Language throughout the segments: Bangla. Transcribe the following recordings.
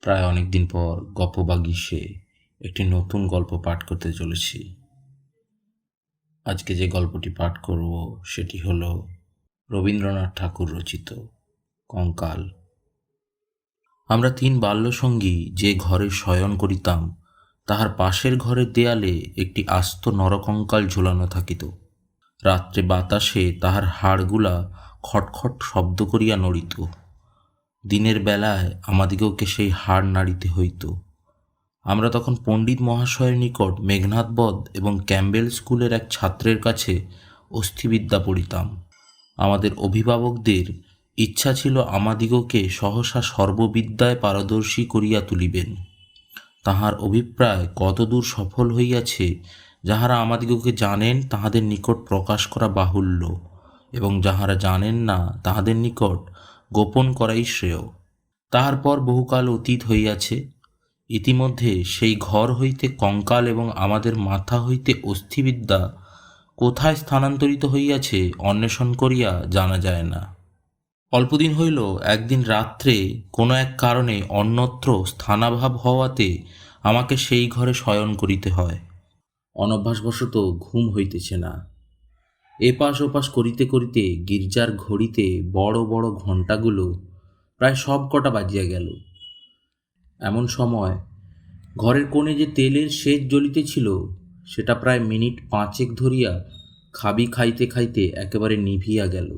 প্রায় অনেক দিন পর গল্পবাগীশে একটি নতুন গল্প পাঠ করতে চলেছি। আজকে যে গল্পটি পাঠ করব সেটি হলো রবীন্দ্রনাথ ঠাকুর রচিত কঙ্কাল। আমরা 3 বাল্যসঙ্গী যে ঘরে শয়ন করিতাম তাহার পাশের ঘরের দেয়ালে একটি আস্ত নরকঙ্কাল ঝুলানো থাকিত। রাত্রে বাতাসে তাহার হাড়গুলা খটখট শব্দ করিয়া নড়িত। দিনের বেলায় আমাদিগকে সেই হাড় নাড়িতে হইত। আমরা তখন পণ্ডিত মহাশয়ের নিকট মেঘনাদ বধ এবং ক্যাম্বেল স্কুলের এক ছাত্রের কাছে অস্থিবিদ্যা পড়িতাম। আমাদের অভিভাবকদের ইচ্ছা ছিল আমাদিগকে সহসা সর্ববিদ্যায় পারদর্শী করিয়া তুলিবেন। তাহার অভিপ্রায় কতদূর সফল হইয়াছে যাহারা আমাদিগকে জানেন তাহাদের নিকট প্রকাশ করা বাহুল্য, এবং যাহারা জানেন না তাহাদের নিকট গোপন করাই শ্রেয়। তাহার পর বহুকাল অতীত হইয়াছে। ইতিমধ্যে সেই ঘর হইতে কঙ্কাল এবং আমাদের মাথা হইতে অস্থিবিদ্যা কোথায় স্থানান্তরিত হইয়াছে অন্বেষণ করিয়া জানা যায় না। অল্পদিন হইল একদিন রাত্রে কোনো এক কারণে অন্যত্র স্থানাভাব হওয়াতে আমাকে সেই ঘরে শয়ন করিতে হয়। অনভ্যাসবশত ঘুম হইতেছে না। এপাশ ওপাশ করিতে করিতে গির্জার ঘড়িতে বড় বড় ঘণ্টাগুলো প্রায় সব কটা বাজিয়া গেল। এমন সময় ঘরের কোণে যে তেলের শেষ জ্বলিতেছিল সেটা প্রায় মিনিট 5 ধরিয়া খাবি খাইতে খাইতে একেবারে নিভিয়া গেল।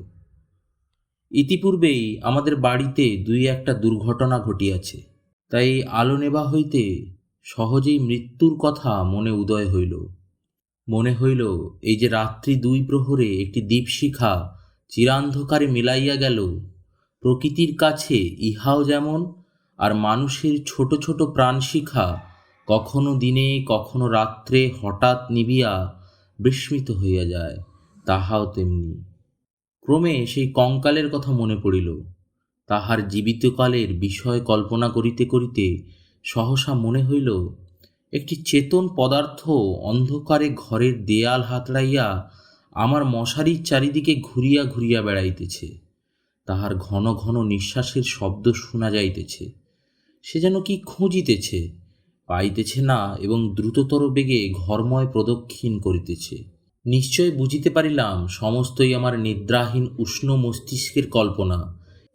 ইতিপূর্বেই আমাদের বাড়িতে 2-1টা দুর্ঘটনা ঘটিয়াছে, তাই আলো নেবা হইতে সহজেই মৃত্যুর কথা মনে উদয় হইল। মনে হইল এই যে রাত্রি 2 প্রহরে একটি দীপশিখা চিরান্ধকারে মিলাইয়া গেল, প্রকৃতির কাছে ইহাও যেমন, আর মানুষের ছোট ছোট প্রাণশিখা কখনো দিনে কখনো রাত্রে হঠাৎ নিবিয়া বিস্মিত হইয়া যায়, তাহাও তেমনি। ক্রমে সেই কঙ্কালের কথা মনে পড়িল। তাহার জীবিতকালের বিষয় কল্পনা করিতে করিতে সহসা মনে হইল একটি চেতন পদার্থ অন্ধকারে ঘরের দেয়াল হাতড়াইয়া আমার মশারির চারিদিকে ঘুরিয়া ঘুরিয়া বেড়াইতেছে। তাহার ঘন ঘন নিঃশ্বাসের শব্দ শোনা যাইতেছে। সে যেন কি খুঁজিতেছে, পাইতেছে না এবং দ্রুততর বেগে ঘরময় প্রদক্ষিণ করিতেছে। নিশ্চয় বুঝিতে পারিলাম সমস্তই আমার নিদ্রাহীন উষ্ণ মস্তিষ্কের কল্পনা,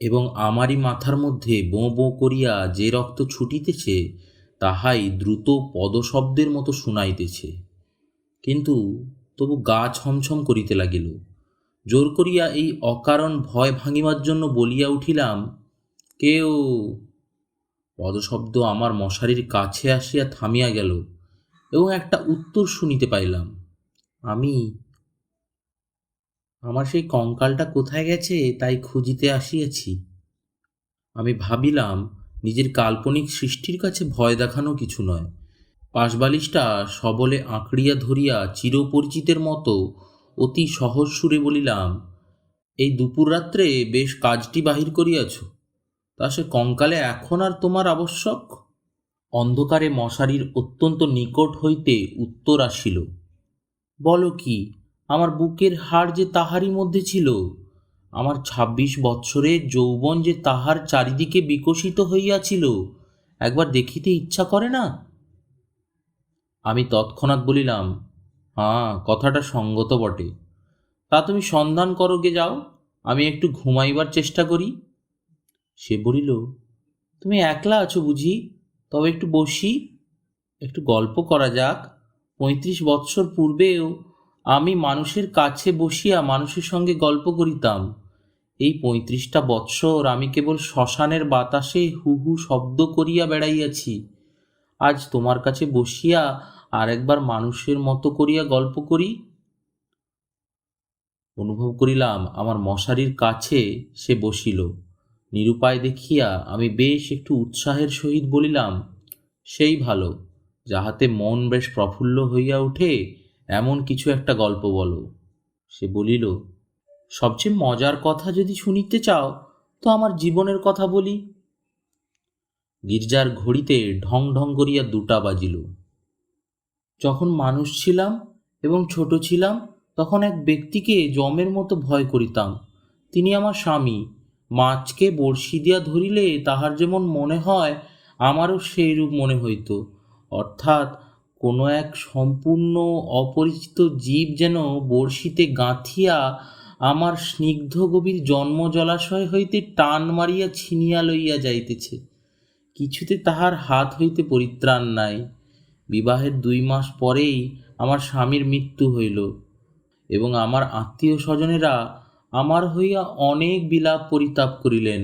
এবং আমারই মাথার মধ্যে বোঁ বোঁ করিয়া যে রক্ত ছুটিতেছে তাহাই দ্রুত পদশব্দের মতো শুনাইতেছে। কিন্তু তবু গা ছমছম করিতে লাগিল। জোর করিয়া এই অকারণ ভয় ভাঙিবার জন্য বলিয়া উঠিলাম, কেউ। পদশব্দ আমার মশারির কাছে আসিয়া থামিয়া গেল এবং একটা উত্তর শুনিতে পাইলাম, আমি। আমার সেই কঙ্কালটা কোথায় গেছে তাই খুঁজিতে আসিয়াছি। আমি ভাবিলাম নিজের কাল্পনিক সৃষ্টির কাছে ভয় দেখানো কিছু নয়। পাশবালিশটা সবলে আঁকড়িয়া ধরিয়া চিরপরিচিতের মতো অতি সহজ সুরে বলিলাম, এই দুপুর রাত্রে বেশ কাজটি বাহির করিয়াছ, তা সে কঙ্কালে এখন আর তোমার আবশ্যক? অন্ধকারে মশারির অত্যন্ত নিকট হইতে উত্তর আসিল, বলো কি, আমার বুকের হাড় যে তাহারই মধ্যে ছিল, আমার 26 বৎসরের যৌবন যে তাহার চারিদিকে বিকশিত হইয়াছিল, একবার দেখিতে ইচ্ছা করে না? আমি তৎক্ষণাৎ বলিলাম, হ্যাঁ, কথাটা সঙ্গত বটে। তা তুমি সন্ধান করো গে, যাও, আমি একটু ঘুমাইবার চেষ্টা করি। সে বলিল, তুমি একলা আছো বুঝি? তবে একটু বসি, একটু গল্প করা যাক। 35 বৎসর পূর্বেও আমি মানুষের কাছে বসিয়া মানুষের সঙ্গে গল্প করিতাম। এই 35টা বৎসর আমি কেবল শ্মশানের বাতাসে হু হু শব্দ করিয়া বেড়াইয়াছি। আজ তোমার কাছে বসিয়া আর একবার মানুষের মতো করিয়া গল্প করি। অনুভব করিলাম আমার মশারির কাছে সে বসিল। নিরুপায় দেখিয়া আমি বেশ একটু উৎসাহের সহিত বলিলাম, সেই ভালো, যাহাতে মন বেশ প্রফুল্ল হইয়া ওঠে এমন কিছু একটা গল্প বলো। সে বলিল, সবচেয়ে মজার কথা যদি শুনিতে চাও তো আমার জীবনের কথা বলি। গির্জার ঘড়িতে ঢং ঢং করিয়া 2টা বাজিল। যখন মানুষ ছিলাম এবং ছোট ছিলাম তখন এক ব্যক্তিকে যমের মতো ভয় করিতাম। তিনি আমার স্বামী। মাছকে বড়শি দিয়া ধরিলে তাহার যেমন মনে হয় আমারও সেই রূপ মনে হইত, অর্থাৎ কোনো এক সম্পূর্ণ অপরিচিত জীব যেন বড়শিতে গাঁথিয়া আমার স্নিগ্ধ গভীর জন্ম জলাশয় হইতে টান মারিয়া ছিনিয়া লইয়া যাইতেছে। কিছুতে তাহার হাত হইতে পরিত্রাণ নাই। বিবাহের 2 মাস পরেই আমার স্বামীর মৃত্যু হইল এবং আমার আত্মীয় স্বজনেরা আমার হইয়া অনেক বিলাপ পরিতাপ করিলেন।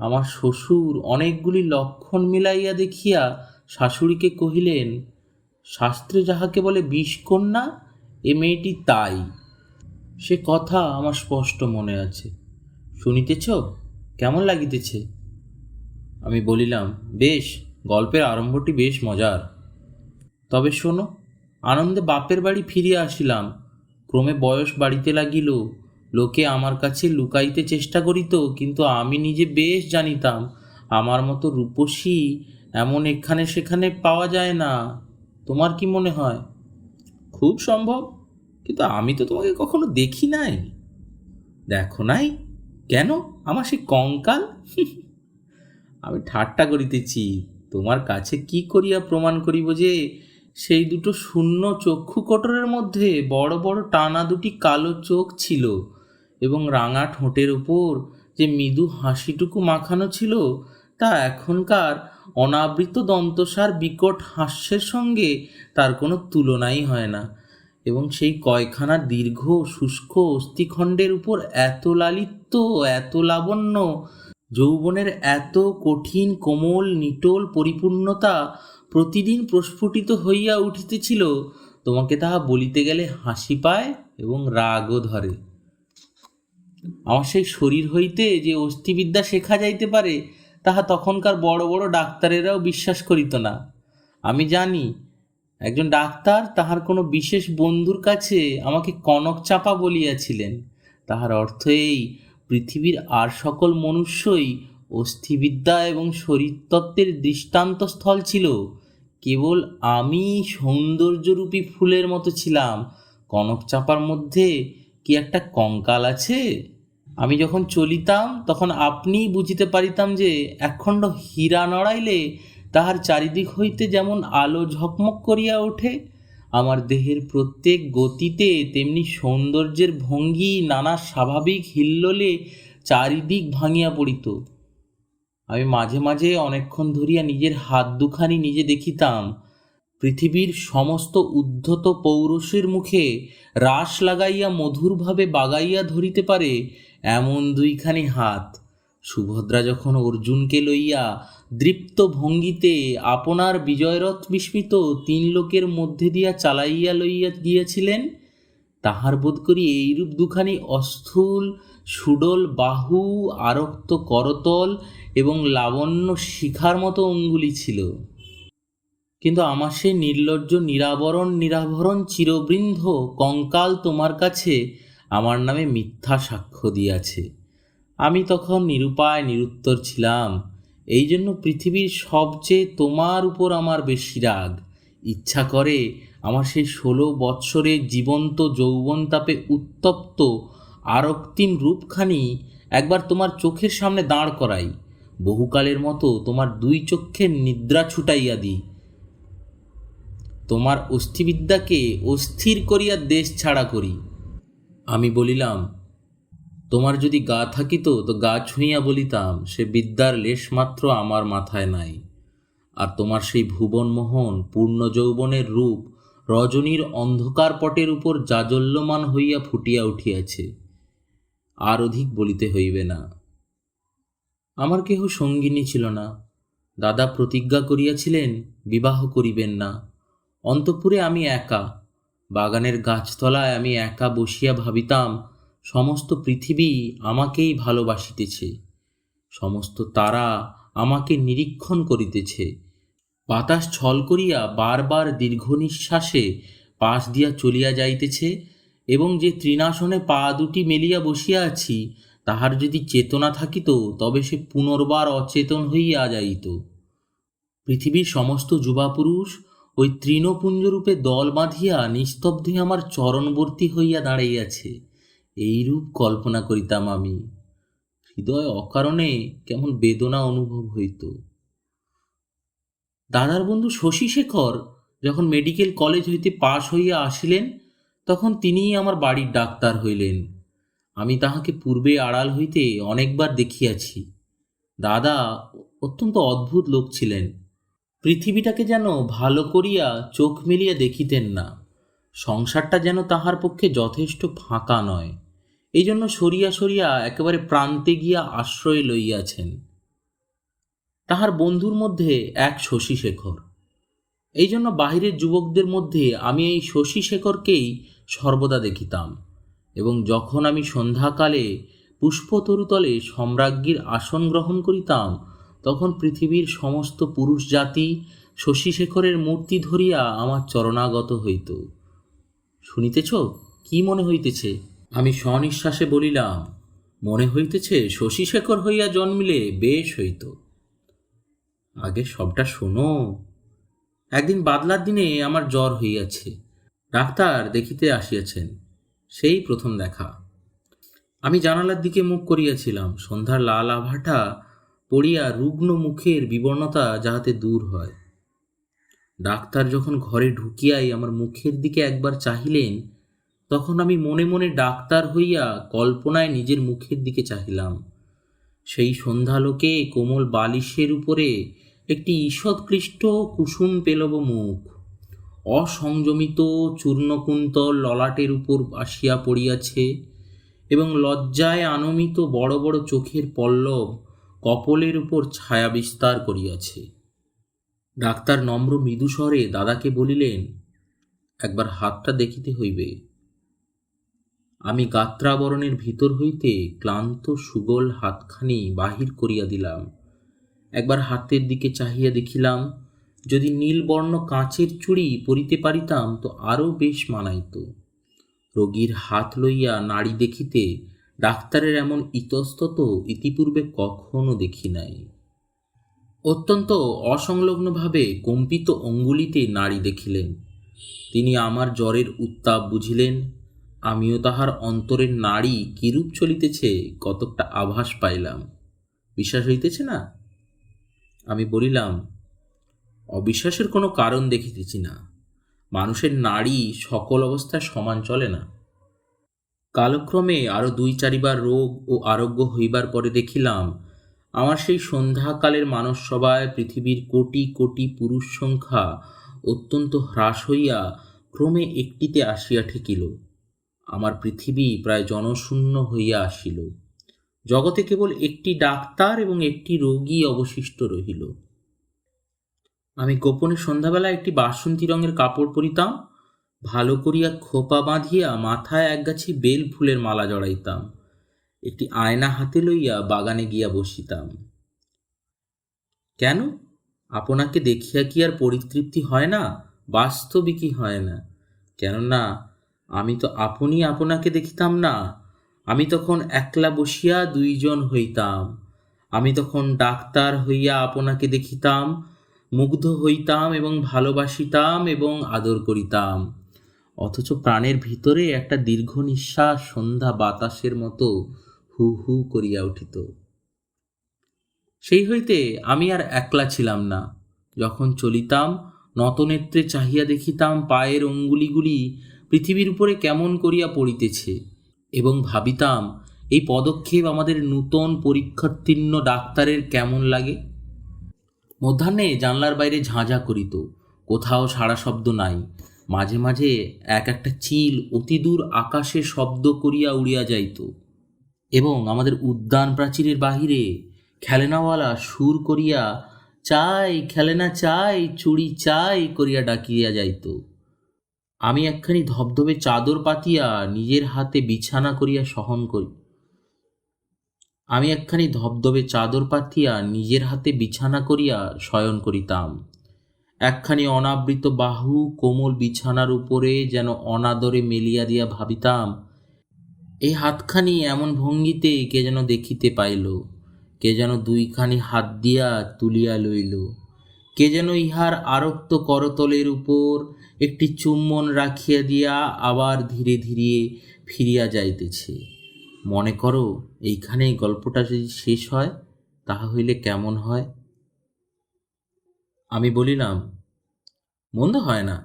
আমার শ্বশুর অনেকগুলি লক্ষণ মিলাইয়া দেখিয়া শাশুড়িকে কহিলেন, শাস্ত্রে যাহাকে বলে বিষকন্যা, এ মেয়েটি তাই। সে কথা আমার স্পষ্ট মনে আছে। শুনিতেছ? কেমন লাগিতেছে? আমি বলিলাম, বেশ, গল্পের আরম্ভটি বেশ মজার। তবে শোনো। আনন্দে বাপের বাড়ি ফিরিয়া আসিলাম। ক্রমে বয়স বাড়িতে লাগিল। লোকে আমার কাছে লুকাইতে চেষ্টা করিত, কিন্তু আমি নিজে বেশ জানিতাম আমার মতো রূপসী এমন এখানে সেখানে পাওয়া যায় না। তোমার কি মনে হয়? খুব সম্ভব, কিন্তু আমি তো তোমাকে কখনো দেখি নাই। দেখো নাই? কেন? আমার সে কঙ্কাল। আমি ঠাট্টা করিতেছি। তোমার কাছে কি করিয়া প্রমাণ করিব যে সেই দুটো শূন্য চক্ষু কোটরের মধ্যে বড় বড় টানা দুটি কালো চোখ ছিল এবং রাঙা ঠোঁটের উপর যে মৃদু হাসিটুকু মাখানো ছিল তা এখনকার অনাবৃত দন্তসার বিকট হাস্যের সঙ্গে তার কোনো তুলনাই হয় না। এবং সেই কয়খানা দীর্ঘ শুষ্ক অস্থিখণ্ডের উপর এত লালিত্য, এত লাবণ্য, যৌবনের এত কঠিন কোমল নিটোল পরিপূর্ণতা প্রতিদিন প্রস্ফুটিত হইয়া উঠিতেছিল, তোমাকে তাহা বলিতে গেলে হাসি পায় এবং রাগও ধরে। আমার সেই শরীর হইতে যে অস্থিবিদ্যা শেখা যাইতে পারে তাহা তখনকার বড় বড় ডাক্তারেরাও বিশ্বাস করিত না। আমি জানি একজন ডাক্তার তাহার কোনো বিশেষ বন্ধুর কাছে আমাকে কনক চাপা বলিয়াছিলেন। তাহার অর্থ এই, পৃথিবীর আর সকল মনুষ্যই অস্থিবিদ্যা এবং শরীরতত্ত্বের দৃষ্টান্তস্থল ছিল, কেবল আমি সৌন্দর্যরূপী ফুলের মতো ছিলাম। কনক চাপার মধ্যে কি একটা কঙ্কাল আছে? আমি যখন চলিতাম তখন আপনিই বুঝিতে পারিতাম যে একখণ্ড হীরা নড়াইলে তাহার চারিদিক হইতে যেমন আলো ঝকমক করিয়া ওঠে, আমার দেহের প্রত্যেক গতিতে তেমনি সৌন্দর্যের ভঙ্গি নানা স্বাভাবিক হিল্লোলে চারিদিক ভাঙিয়া পড়িত। আমি মাঝে মাঝে অনেকক্ষণ ধরিয়া নিজের হাত দুখানি নিজে দেখিতাম। পৃথিবীর সমস্ত উদ্ধত পৌরুষের মুখে রাশ লাগাইয়া মধুরভাবে বাগাইয়া ধরিতে পারে এমন 2খানি হাত। সুভদ্রা যখন অর্জুনকে লইয়া দৃপ্ত ভঙ্গিতে আপনার বিজয়রথ বিস্মিত 3 লোকের মধ্যে দিয়া চালাইয়া লইয়া গিয়াছিলেন, তাহার বোধ করি এইরূপ 2খানি অস্থূল সুডল বাহু, আরক্ত করতল এবং লাবণ্য শিখার মতো অঙ্গুলি ছিল। কিন্তু আমার সেই নির্লজ্জ নিরাভরণ চিরবৃন্ধ কঙ্কাল তোমার কাছে আমার নামে মিথ্যা সাক্ষ্য দিয়াছে। আমি তখন নিরুপায় নিরুত্তর ছিলাম। এই জন্য পৃথিবীর সবচেয়ে তোমার উপর আমার বেশি রাগ। ইচ্ছা করে আমার সেই 16 বৎসরের জীবন্ত যৌবনতাপে উত্তপ্ত আরক্তিম রূপখানি একবার তোমার চোখের সামনে দাঁড় করাই, বহুকালের মতো তোমার 2 চক্ষের নিদ্রা ছুটাইয়া দিই, তোমার অস্থিবিদ্যাকে অস্থির করিয়া দেশ ছাড়া করি। আমি বলিলাম, তোমার যদি গা থাকিত তো গা ছুঁইয়া বলিতাম সে বিদ্যার লেশমাত্র আমার মাথায় নাই। আর তোমার সেই ভুবনমোহন পূর্ণ যৌবনের রূপ রজনীর অন্ধকার পটের উপর জাজল্যমান হইয়া ফুটিয়া উঠিয়াছে। আর অধিক বলিতে হইবে না। আমার কেহ সঙ্গিনী ছিল না। দাদা প্রতিজ্ঞা করিয়াছিলেন বিবাহ করিবেন না। অন্তঃপুরে আমি একা, বাগানের গাছতলায় আমি একা বসিয়া ভাবিতাম সমস্ত পৃথিবী আমাকেই ভালোবাসিতেছে, সমস্ত তারা আমাকে নিরীক্ষণ করিতেছে। বাতাস ছল করিয়া বারবার দীর্ঘ নিঃশ্বাসে পাশ দিয়া চলিয়া যাইতেছে, এবং যে তৃণাসনে পা দুটি মেলিয়া বসিয়া আছি তাহার যদি চেতনা থাকিত তবে সে পুনর্বার অচেতন হইয়া যাইত। পৃথিবীর সমস্ত যুবাপুরুষ ওই তৃণপুঞ্জরূপে দল বাঁধিয়া নিস্তব্ধে আমার চরণবর্তী হইয়া দাঁড়াইয়াছে, এইরূপ কল্পনা করিতাম আমি। হৃদয় অকারণে কেমন বেদনা অনুভব হইত। দাদার বন্ধু শশীশেখর যখন মেডিকেল কলেজ হইতে পাশ হইয়া আসিলেন, তখন তিনিই আমার বাড়ির ডাক্তার হইলেন। আমি তাহাকে পূর্বে আড়াল হইতে অনেকবার দেখিয়াছি। দাদা অত্যন্ত অদ্ভুত লোক ছিলেন। পৃথিবীটাকে যেন ভালো করিয়া চোখ মেলিয়া দেখিতেন না। সংসারটা যেন তাহার পক্ষে যথেষ্ট ফাঁকা নয়, এই জন্য সরিয়া সরিয়া একেবারে প্রান্তে গিয়া আশ্রয় লইয়াছেন। তাহার বন্ধুর মধ্যে এক শশীশেখর। এই জন্য বাহিরের যুবকদের মধ্যে আমি এই শশীশেখরকেই সর্বদা দেখিতাম, এবং যখন আমি সন্ধ্যাকালে পুষ্পতরুতলে সম্রাজ্ঞীর আসন গ্রহণ করিতাম, তখন পৃথিবীর সমস্ত পুরুষ জাতি শশীশেখরের মূর্তি ধরিয়া আমার চরণাগত হইত। শুনিতেছ, কি মনে হইতেছে? আমি স্বনিশ্বাসে বলিলাম, মনে হইতেছে শশীশেখর হইয়া জন্মিলে বেশ হইত। আগে সবটা শোনো। একদিন বাদলার দিনে আমার জ্বর হইয়াছে। ডাক্তার দেখিতে আসিয়াছেন। সেই প্রথম দেখা। আমি জানালার দিকে মুখ করিয়াছিলাম, সন্ধ্যার লাল আভাটা পড়িয়া রুগ্ন মুখের বিবর্ণতা যাহাতে দূর হয়। ডাক্তার যখন ঘরে ঢুকিয়াই আমার মুখের দিকে একবার চাহিলেন, তখন আমি মনে মনে ডাক্তার হইয়া কল্পনায় নিজের মুখের দিকে চাহিলাম। সেই সন্ধ্যালোকে কোমল বালিশের উপরে একটি ঈষৎক্লিষ্ট কুসুম পেলব মুখ, অসংযমিত চূর্ণকুন্তল ললাটের উপর আসিয়া পড়িয়াছে, এবং লজ্জায় আনমিত বড় বড় চোখের পল্লব কপলের উপর ছায়া বিস্তার করিয়াছে। ডাক্তার নম্র মৃদুস্বরে দাদাকে বলিলেন, একবার হাতটা দেখিতে হইবে। আমি গাত্রাবরণের ভিতর হইতে ক্লান্ত সুগোল হাতখানি বাহির করিয়া দিলাম। একবার হাতের দিকে চাহিয়া দেখিলাম, যদি নীলবর্ণ কাঁচের চুড়ি পরিতে পারিতাম তো আরও বেশ মানাইত। রোগীর হাত লইয়া নাড়ি দেখিতে ডাক্তারের এমন ইতস্তত ইতিপূর্বে কখনো দেখি নাই। অত্যন্ত অসংলগ্নভাবে কম্পিত অঙ্গুলিতে নাড়ি দেখিলেন। তিনি আমার জ্বরের উত্তাপ বুঝিলেন। আমিও তাহার অন্তরের নাড়ি কিরূপ চলিতেছে কতকটা আভাস পাইলাম। বিশ্বাস হইতেছে না? আমি বলিলাম, অবিশ্বাসের কোনো কারণ দেখিতেছি না। মানুষের নাড়ি সকল অবস্থায় সমান চলে না। কালক্রমে আরও 2-4বার রোগ ও আরোগ্য হইবার পরে দেখিলাম, আমার সেই সন্ধ্যাকালের মানসসভায় পৃথিবীর কোটি কোটি পুরুষ সংখ্যা অত্যন্ত হ্রাস হইয়া ক্রমে একটিতে আসিয়া ঠেকিল। আমার পৃথিবী প্রায় জনশূন্য হইয়া আসিল। জগতে কেবল একটি ডাক্তার এবং একটি রোগী অবশিষ্ট রহিল। আমি গোপনে সন্ধ্যাবেলা একটি বাসন্তী রঙের কাপড় পরিতাম, ভালো করিয়া খোপা বাঁধিয়া মাথায় একগাছি বেল ফুলের মালা জড়াইতাম, একটি আয়না হাতে লইয়া বাগানে গিয়া বসিতাম। কেন? আপনাকে দেখিয়া কি আর পরিতৃপ্তি হয় না? বাস্তবিকই হয় না। কেননা আমি তো আপনি আপনাকে দেখিতাম না। আমি তখন একলা বসিয়া 2 জন হইতাম। আমি তখন ডাক্তার হইয়া আপনাকে দেখিতাম, মুগ্ধ হইতাম এবং ভালোবাসিতাম এবং আদর করিতাম। অথচ প্রাণের ভিতরে একটা দীর্ঘ নিঃশ্বাস সন্ধ্যা বাতাসের মতো হু হু করিয়া উঠিত। সেই হইতে আমি আর একলা ছিলাম না। যখন চলিতাম, নতনেত্রে চাহিয়া দেখিতাম পায়ের অঙ্গুলিগুলি পৃথিবীর উপরে কেমন করিয়া পড়িতেছে, এবং ভাবিতাম এই পদক্ষেপ আমাদের নূতন পরীক্ষার্থীর্ণ ডাক্তারের কেমন লাগে। মধ্যাহ্নে জানলার বাইরে ঝাঁঝা করিত, কোথাও সাড়া শব্দ নাই। মাঝে মাঝে একটা চিল অতি দূর আকাশে শব্দ করিয়া উড়িয়া যাইত, এবং আমাদের উদ্যান প্রাচীরের বাহিরে খেলেনাওয়ালা সুর করিয়া চাই খেলেনা চাই চুড়ি চাই করিয়া ডাকিয়া যাইত। আমি একখানি ধবধবে চাদর পাতিয়া নিজের হাতে বিছানা করিয়া শয়ন করিতাম। একখানি অনাবৃত বাহু কোমল বিছানার উপরে যেন অনাদরে মেলিয়া দিয়া ভাবিতাম, এই হাতখানি এমন ভঙ্গিতে কে যেন দেখিতে পাইল, কে যেন 2খানি হাত দিয়া তুলিয়া লইল, কে যেন ইহার আরক্ত করতলের উপর একটি চুম্বন রাখিয়া দিয়া আবার ধীরে ধীরে ফিরিয়া যাইতেছে। মনে করো, এইখানেই গল্পটা যদি শেষ হয়, তাহা হইলে কেমন হয়? আমি বলিলাম, মন্দ হয় না,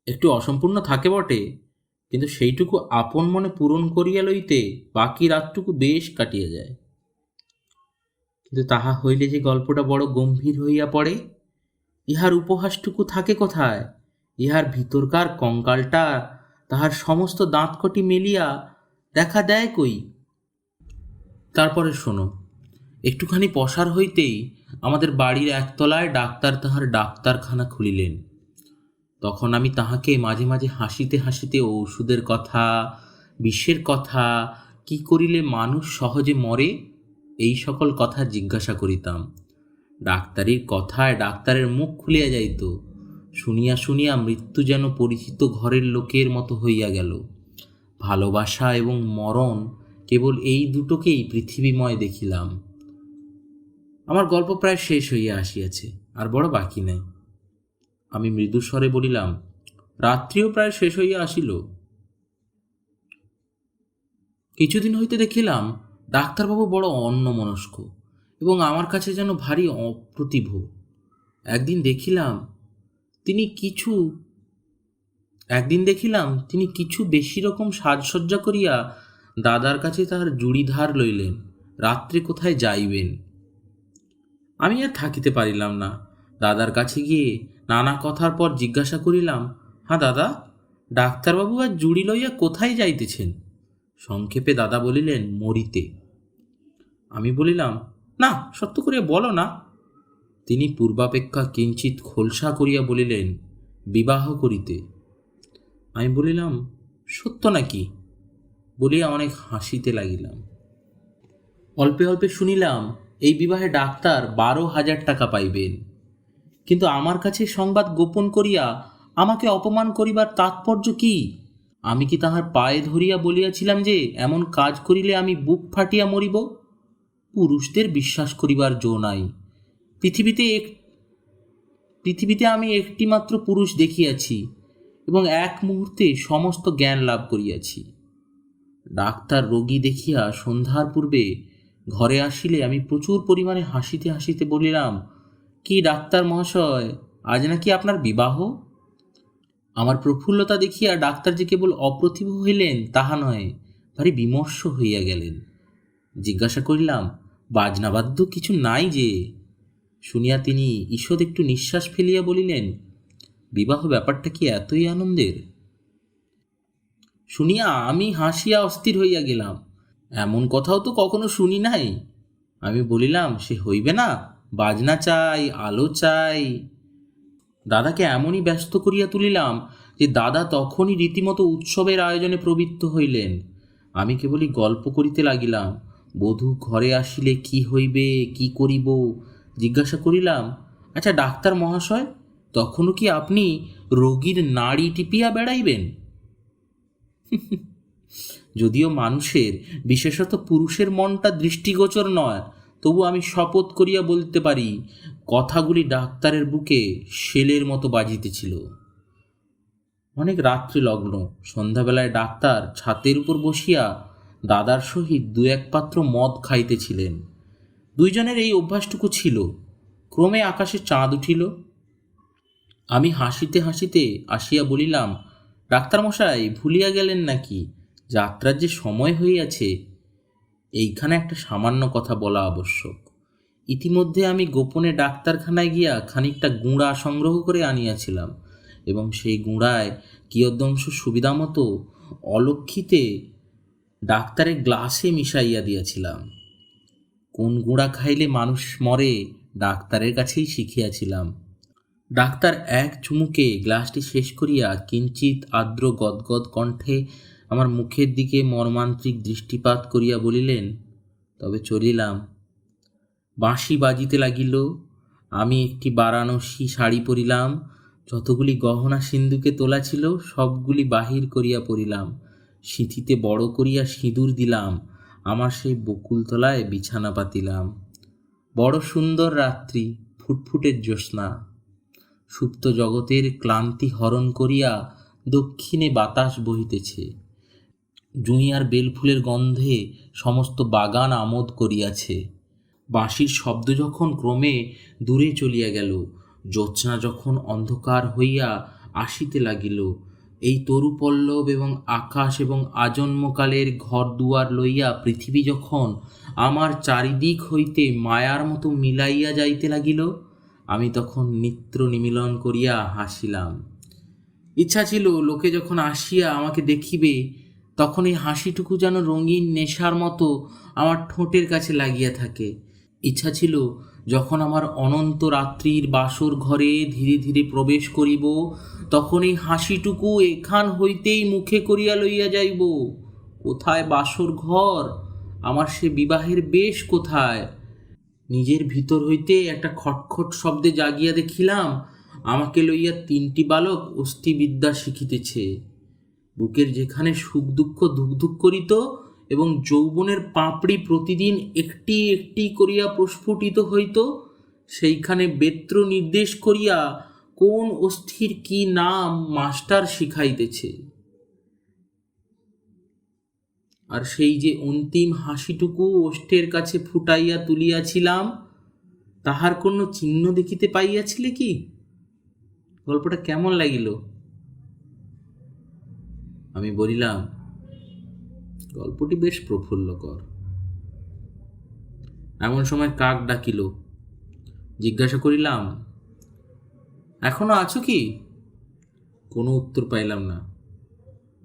একটু অসম্পূর্ণ থাকে বটে, কিন্তু সেইটুকু আপন মনে পূরণ করিয়া লইতে বাকি রাতটুকু বেশ কাটিয়া যায়। কিন্তু তাহা হইলে যে গল্পটা বড় গম্ভীর হইয়া পড়ে, ইহার উপহাসটুকু থাকে কোথায়? ইহার ভিতরকার কঙ্কালটা তাহার সমস্ত দাঁতকটি মেলিয়া দেখা দেয় কই? তারপরে শোনো, একটুখানি পসার হইতেই আমাদের বাড়ির একতলায় ডাক্তার তাহার ডাক্তারখানা খুলিলেন। তখন আমি তাহাকে মাঝে মাঝে হাসিতে হাসিতে ঔষধের কথা, বিষের কথা, কি করিলে মানুষ সহজে মরে, এই সকল কথা জিজ্ঞাসা করিতাম। ডাক্তারির কথায় ডাক্তারের মুখ খুলিয়া যাইত। শুনিয়া শুনিয়া মৃত্যু যেন পরিচিত ঘরের লোকের মতো হইয়া গেল। ভালোবাসা এবং মরণ কেবল এই দুটোকেই পৃথিবীময় দেখিলাম। আমার গল্প প্রায় শেষ হইয়া আসিয়াছে, আর বড় বাকি নাই। আমি মৃদুস্বরে বলিলাম, রাত্রিও প্রায় শেষ হইয়া আসিল। কিছুদিন হইতে দেখিলাম ডাক্তারবাবু বড় অন্যমনস্ক এবং আমার কাছে যেন ভারী অপ্রতিভ। একদিন দেখিলাম তিনি কিছু বেশি রকম সাজসজ্জা করিয়া দাদার কাছে তাহার জুড়ি ধার লইলেন, রাত্রে কোথায় যাইবেন। আমি আর থাকিতে পারিলাম না। দাদার কাছে গিয়ে নানা কথার পর জিজ্ঞাসা করিলাম, হ্যাঁ দাদা, ডাক্তারবাবু আর জুড়ি লইয়া কোথায় যাইতেছেন? সংক্ষেপে দাদা বলিলেন, মরিতে। আমি বলিলাম, না, সত্য করিয়া বলো না। তিনি পূর্বাপেক্ষা কিঞ্চিৎ খোলসা করিয়া বলিলেন, বিবাহ করিতে। আমি বলিলাম, সত্য নাকি? বলিয়া অনেক হাসিতে লাগিলাম। অল্পে অল্পে শুনিলাম এই বিবাহে ডাক্তার 12,000 টাকা পাইবেন। কিন্তু আমার কাছে সংবাদ গোপন করিয়া আমাকে অপমান করিবার তাৎপর্য কি? আমি কি তাহার পায়ে ধরিয়া বলিয়াছিলাম যে এমন কাজ করিলে আমি বুক ফাটিয়া মরিব? পুরুষদের বিশ্বাস করিবার জো নাই। পৃথিবীতে আমি একটিমাত্র পুরুষ দেখিয়াছি এবং এক মুহূর্তে সমস্ত জ্ঞান লাভ করিয়াছি। ডাক্তার রোগী দেখিয়া সন্ধ্যার পূর্বে ঘরে আসিলে আমি প্রচুর পরিমাণে হাসিতে হাসিতে বলিলাম, কি ডাক্তার মহাশয়, আজ নাকি আপনার বিবাহ? আমার প্রফুল্লতা দেখিয়া ডাক্তার যে কেবল অপ্রতিভ হইলেন তাহা নয়, ভারী বিমর্ষ হইয়া গেলেন। জিজ্ঞাসা করিলাম, বাজনাবাদ্য কিছু নাই যে? শুনিয়া তিনি ঈষৎ একটু নিঃশ্বাস ফেলিয়া বলিলেন, বিবাহ ব্যাপারটা কি এতই আনন্দের? শুনিয়া আমি হাসিয়া অস্থির হইয়া গেলাম। এমন কথাও তো কখনো শুনি নাই। আমি বলিলাম, সে হইবে না, বাজনা চাই, আলো চাই। দাদাকে এমনই ব্যস্ত করিয়া তুলিলাম যে দাদা তখনই রীতিমতো উৎসবের আয়োজনে প্রবৃত্ত হইলেন। আমি কেবলই গল্প করিতে লাগিলাম। বধূ ঘরে আসিলে কি হইবে, কি করিব জিজ্ঞাসা করিলাম, আচ্ছা ডাক্তার মহাশয়, তখনও কি আপনি রোগীর নাড়ি টিপিয়া বেড়াইবেন? যদিও মানুষের, বিশেষত পুরুষের মনটা দৃষ্টিগোচর নয়, তবু আমি শপথ করিয়া বলতে পারি কথাগুলি ডাক্তারের বুকে শেলের মতো বাজিতেছিল। অনেক রাত্রি লগ্ন। সন্ধ্যাবেলায় ডাক্তার ছাতের উপর বসিয়া দাদার সহিত 2-1 পাত্র মদ খাইতেছিলেন। দুইজনের এই অভ্যাসটুকু ছিল। ক্রমে আকাশে চাঁদ উঠিল। আমি হাসিতে হাসিতে আসিয়া বলিলাম, ডাক্তারমশাই ভুলিয়া গেলেন নাকি, যাত্রার যে সময় হইয়াছে। এইখানে একটা সামান্য কথা বলা আবশ্যক। ইতিমধ্যে আমি গোপনে ডাক্তারখানায় গিয়া খানিকটা গুঁড়া সংগ্রহ করে আনিয়াছিলাম এবং সেই গুঁড়ায় কিয়দংশ সুবিধা মতো অলক্ষিতে ডাক্তারের গ্লাসে মিশাইয়া দিয়াছিলাম। কোন গুঁড়া খাইলে মানুষ মরে ডাক্তারের কাছেই শিখিয়াছিলাম। ডাক্তার এক চুমুকে গ্লাসটি শেষ করিয়া কিঞ্চিৎ আর্দ্র গদগদ কণ্ঠে আমার মুখের দিকে মর্মান্তিক দৃষ্টিপাত করিয়া বলিলেন, তবে চলিলাম। বাঁশি বাজিতে লাগিল। আমি একটি বারাণসী শাড়ি পরিলাম। যতগুলি গহনা সিন্ধুকে তোলা ছিল সবগুলি বাহির করিয়া পরিলাম। সিঁথিতে বড় করিয়া সিঁদুর দিলাম। আমার সেই বকুলতলায় বিছানা পাতিলাম। বড় সুন্দর রাত্রি, ফুটফুটের জ্যোৎস্না। সুপ্ত জগতের ক্লান্তি হরণ করিয়া দক্ষিণে বাতাস বহিতেছে। জুঁই আর বেলফুলের গন্ধে সমস্ত বাগান আমোদ করিয়াছে। বাঁশির শব্দ যখন ক্রমে দূরে চলিয়া গেল, জ্যোৎস্না যখন অন্ধকার হইয়া আসিতে লাগিল, এই তরুপল্লব এবং আকাশ এবং আজন্মকালের ঘর দুয়ার লইয়া পৃথিবী যখন আমার চারিদিক হইতে মায়ার মতো মিলাইয়া যাইতে লাগিল, আমি তখন নেত্র নিমীলন করিয়া হাসিলাম। ইচ্ছা ছিল লোকে যখন আসিয়া আমাকে দেখিবে, তখন এই হাসিটুকু যেন রঙিন নেশার মতো আমার ঠোঁটের কাছে লাগিয়া থাকে। ইচ্ছা ছিল যখন আমার অনন্ত রাত্রির বাসর ঘরে ধীরে ধীরে প্রবেশ করিব, তখন এই হাসিটুকু এখান হইতেই মুখে করিয়া লইয়া যাইব। কোথায় বাসর ঘর? আমার সে বিবাহের বেশ কোথায়? নিজের ভিতর হইতে একটা খটখট শব্দে জাগিয়া দেখিলাম, আমাকে লইয়া 3টি বালক অস্থিবিদ্যা শিখিতেছে। বুকের যেখানে সুখ দুঃখ ধুকধুক করিত এবং যৌবনের পাপড়ি প্রতিদিন একটি একটি করিয়া প্রস্ফুটিত হইত, সেইখানে বেত্র নির্দেশ করিয়া কোন অস্থির কি নাম মাস্টার শিখাইতেছে। আর সেই যে অন্তিম হাসিটুকু ওষ্ঠের কাছে ফুটাইয়া তুলিয়াছিলাম, তাহার কোনো চিহ্ন দেখিতে পাইয়াছিলে কি? গল্পটা কেমন লাগিল? আমি বলিলাম, গল্পটি বেশ প্রফুল্লকর। এমন সময় কাক ডাকিল। জিজ্ঞাসা করিলাম, এখনো আছো কি? কোনো উত্তর পাইলাম না।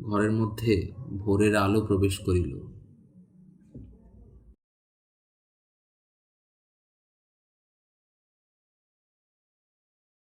ঘরের মধ্যে ভোরের আলো প্রবেশ করিল।